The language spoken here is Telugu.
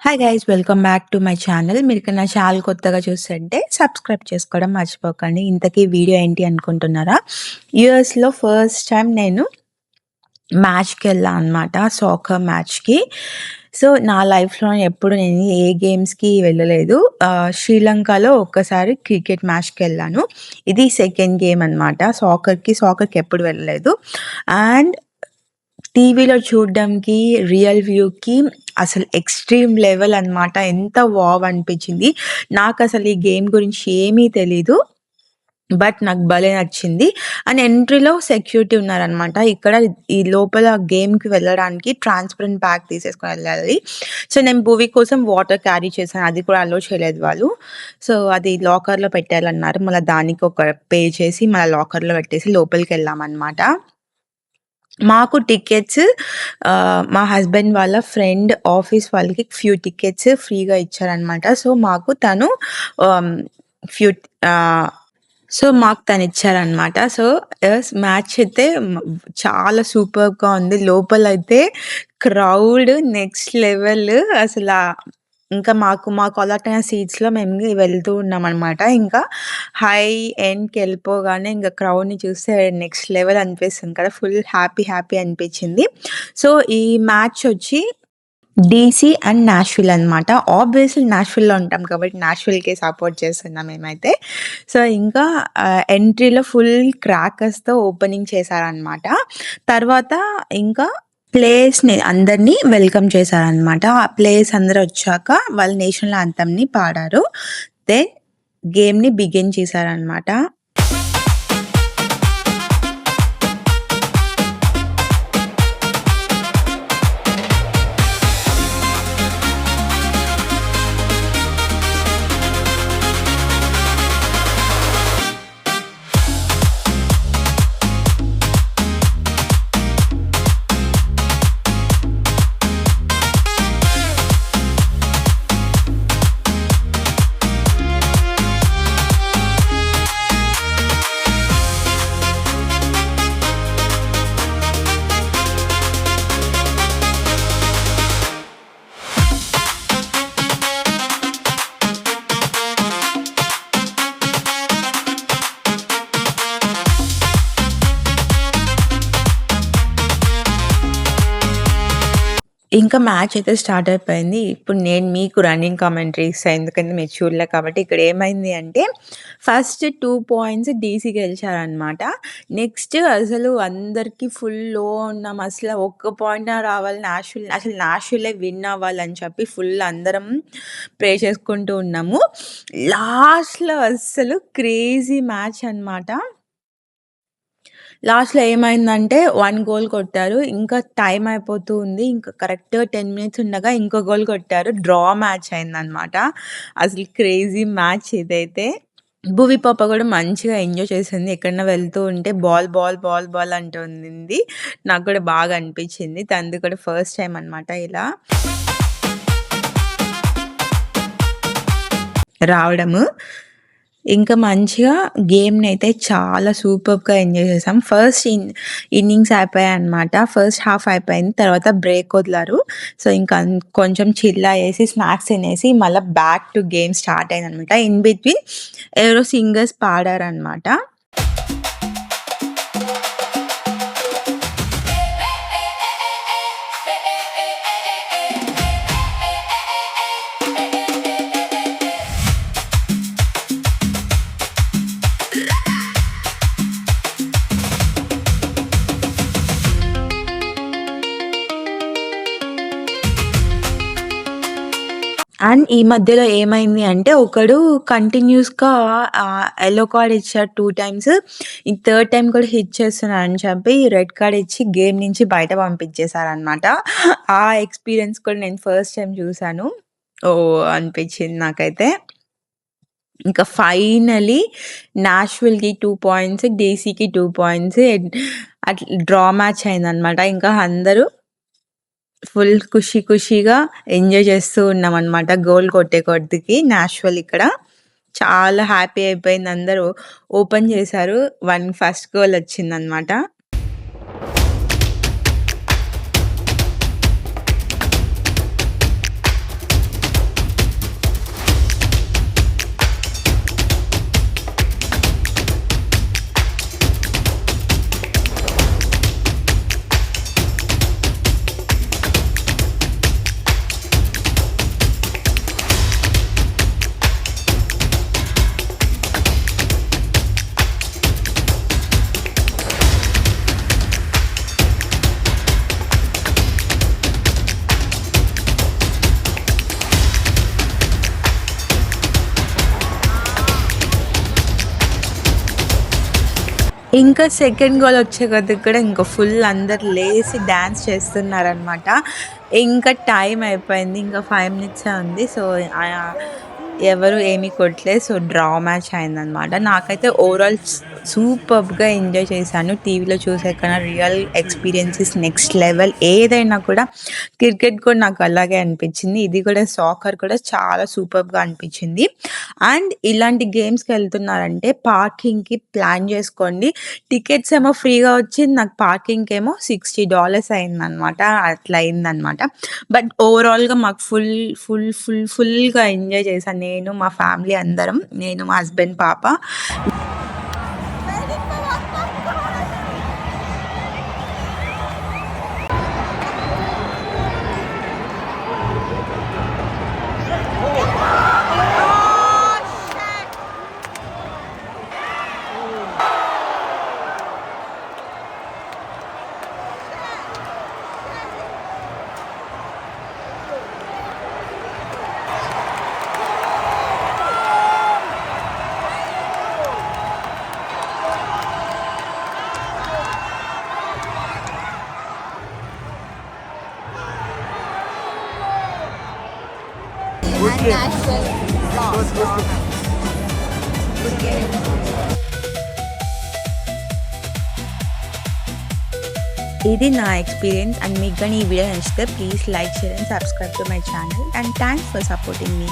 Hi guys welcome back to my channel. మీరు నా ఛానల్ కొత్తగా చూస్తుంటే సబ్స్క్రైబ్ చేసుకోవడం మర్చిపోకండి. ఇంతకీ వీడియో ఏంటి అనుకుంటున్నారా? యూఎస్లో ఫస్ట్ టైం నేను మ్యాచ్కి వెళ్ళాను అనమాట, సాకర్ మ్యాచ్కి. సో నా లైఫ్లో ఎప్పుడు నేను ఏ గేమ్స్కి వెళ్ళలేదు. శ్రీలంకలో ఒక్కసారి క్రికెట్ మ్యాచ్కి వెళ్ళాను. ఇది సెకండ్ గేమ్ అనమాట. సాకర్కి ఎప్పుడు వెళ్ళలేదు. అండ్ టీవీలో చూడడంకి, రియల్ వ్యూకి అసలు ఎక్స్‌ట్రీమ్ లెవెల్ అనమాట. ఎంత వావ్ అనిపించింది. నాకసలు ఈ గేమ్ గురించి ఏమీ తెలీదు. బట్ నాకు భలే నచ్చింది. అండ్ ఎంట్రీలో సెక్యూరిటీ ఉన్నారనమాట. ఇక్కడ ఈ లోపల గేమ్‌కి వెళ్ళడానికి ట్రాన్స్‌పరెంట్ బ్యాగ్ తీసేసుకొని వెళ్ళాలి. సో నేను మూవీ కోసం వాటర్ క్యారీ చేశాను. అది కూడా అలో చేయలేదు వాళ్ళు. సో అది లాకర్‌లో పెట్టాలన్నారు. మళ్ళీ దానికి ఒక పే చేసి మళ్ళీ లాకర్‌లో పెట్టేసి లోపలికెళ్ళామనమాట. మాకు టికెట్స్ మా హస్బెండ్ వాళ్ళ ఫ్రెండ్ ఆఫీస్ వాళ్ళకి ఫ్యూ టికెట్స్ ఫ్రీగా ఇచ్చారనమాట. సో మాకు తను ఫ్యూ మాకు తను ఇచ్చారనమాట. సో మ్యాచ్ అయితే చాలా సూపర్‌గా ఉంది. లోపలైతే క్రౌడ్ నెక్స్ట్ లెవెల్ అసల. ఇంకా మాకు అలాట్ అయిన సీట్స్‌లో మేము వెళ్తూ ఉన్నామనమాట. ఇంకా హై ఎండ్‌కెళ్ళిపోగానే ఇంకా క్రౌడ్‌ని చూస్తే నెక్స్ట్ లెవెల్ అనిపిస్తుంది కదా! ఫుల్ హ్యాపీ అనిపించింది. సో ఈ మ్యాచ్ వచ్చి డీసీ అండ్ నాష్‌విల్ అనమాట. ఆబ్వియస్‌లీ నాష్‌విల్‌లో ఉంటాం కాబట్టి నాష్‌విల్‌కే సపోర్ట్ చేస్తున్నాం మేమైతే. సో ఇంకా ఎంట్రీలో ఫుల్ క్రాకర్స్‌తో ఓపెనింగ్ చేశారనమాట. తర్వాత ఇంకా ప్లేయర్స్‌ని అందరినీ వెల్కమ్ చేశారనమాట. ఆ ప్లేయర్స్ అందరూ వచ్చాక వాళ్ళు నేషనల్ యాంథమ్‌ని పాడారు. దెన్ గేమ్‌ని బిగిన్ చేశారనమాట. ఇంకా మ్యాచ్ అయితే స్టార్ట్ అయిపోయింది. ఇప్పుడు నేను మీకు రన్నింగ్ కామెంటరీ ఇస్తా. ఎందుకంటే మీరు చూడలే కాబట్టి. ఇక్కడ ఏమైంది అంటే ఫస్ట్ 2 పాయింట్స్ డీసీ గెలిచారనమాట. నెక్స్ట్ అసలు అందరికీ ఫుల్ లో ఉన్నాం. అసలు ఒక్క పాయింట్ రావాలి నాష్‌విల్లే విన్ అవ్వాలని చెప్పి ఫుల్ అందరం ప్రే చేసుకుంటూ ఉన్నాము. లాస్ట్‌లో అస్సలు క్రేజీ మ్యాచ్ అనమాట. లాస్ట్‌లో ఏమైందంటే 1 గోల్ కొట్టారు. ఇంకా టైమ్ అయిపోతూ ఉంది. ఇంకా కరెక్ట్‌గా 10 మినిట్స్ ఉండగా ఇంకో గోల్ కొట్టారు. డ్రా మ్యాచ్ అయిందనమాట. అసలు క్రేజీ మ్యాచ్ ఇదైతే. భువి పాప కూడా మంచిగా ఎంజాయ్ చేసింది. ఎక్కడన్నా వెళ్తూ ఉంటే బాల్ అంటూ ఉండింది. నాకు కూడా బాగా అనిపించింది. తనది కూడా ఫస్ట్ టైమ్ అనమాట ఇలా రావడము. ఇంకా మంచిగా గేమ్‌నైతే చాలా సూపర్బ్‌గా ఎంజాయ్ చేసాం. ఫస్ట్ ఇన్నింగ్స్ అయిపోయాయన్నమాట. ఫస్ట్ హాఫ్ అయిపోయింది. తర్వాత బ్రేక్ వదిలారు. సో ఇంకా కొంచెం చిల్ అయ్యేసి స్నాక్స్ తినేసి మళ్ళా బ్యాక్ టు గేమ్ స్టార్ట్ అయిందనమాట. ఇన్ బిట్వీన్ ఎవరో సింగర్స్ పాడారనమాట. అండ్ ఈ మధ్యలో ఏమైంది అంటే ఒకడు కంటిన్యూస్‌గా యెల్లో కార్డ్ ఇచ్చాడు 2 టైమ్స్. ఈ థర్డ్ టైమ్ కూడా హిట్ చేస్తున్నాడని చెప్పి రెడ్ కార్డ్ ఇచ్చి గేమ్ నుంచి బయట పంపించేసారనమాట. ఆ ఎక్స్‌పీరియన్స్ కూడా నేను ఫస్ట్ టైమ్ చూసాను. ఓహ్! అనిపించింది నాకైతే. ఇంకా ఫైనల్లీ నాష్‌విల్‌కి 2 పాయింట్స్, డీసీకి 2 పాయింట్స్ అట్లా డ్రా మ్యాచ్ అయిందనమాట. ఇంకా అందరూ ఫుల్ ఖుషీగా ఎంజాయ్ చేస్తూ ఉన్నామనమాట. గోల్ కొట్టే కొద్దికి నాష్‌విల్ ఇక్కడ చాలా హ్యాపీ అయిపోయింది. అందరూ ఓపెన్ చేశారు. ఫస్ట్ గోల్ వచ్చిందనమాట. ఇంకా సెకండ్ గోల్ వచ్చే కొద్దికి కూడా ఇంకా ఫుల్ అందరు లేసి డాన్స్ చేస్తున్నారనమాట. ఇంకా టైం అయిపోయింది. ఇంకా 5 మినిట్సే ఉంది. సో, ఎవరు ఏమి కొట్టలేదు. సో, డ్రా మ్యాచ్ అయిందనమాట. నాకైతే ఓవరాల్ సూపర్బ్‌గా ఎంజాయ్ చేశాను. టీవీలో చూసే కన్నా రియల్ ఎక్స్‌పీరియన్స్ నెక్స్ట్ లెవెల్. ఏదైనా కూడా క్రికెట్ కూడా నాకు అలాగే అనిపించింది. ఇది కూడా సాకర్ కూడా చాలా సూపర్బ్‌గా అనిపించింది. అండ్ ఇలాంటి గేమ్స్‌కెళ్తున్నారంటే పార్కింగ్‌కి ప్లాన్ చేసుకోండి. టికెట్స్ ఏమో ఫ్రీగా వచ్చింది. నాకు పార్కింగ్‌కేమో $60 అయిందనమాట. అట్లా అయిందనమాట. బట్ ఓవరాల్‌గా మాకు ఫుల్‌గా ఎంజాయ్ చేశాను. నేను, మా ఫ్యామిలీ అందరం. నేను, మా హస్బెండ్, పాప. ఇది నా ఎక్స్‌పీరియన్స్. అండ్ మీకు గాని ఈ వీడియో నచ్చితే please like, share and subscribe to my channel. And thanks for supporting me.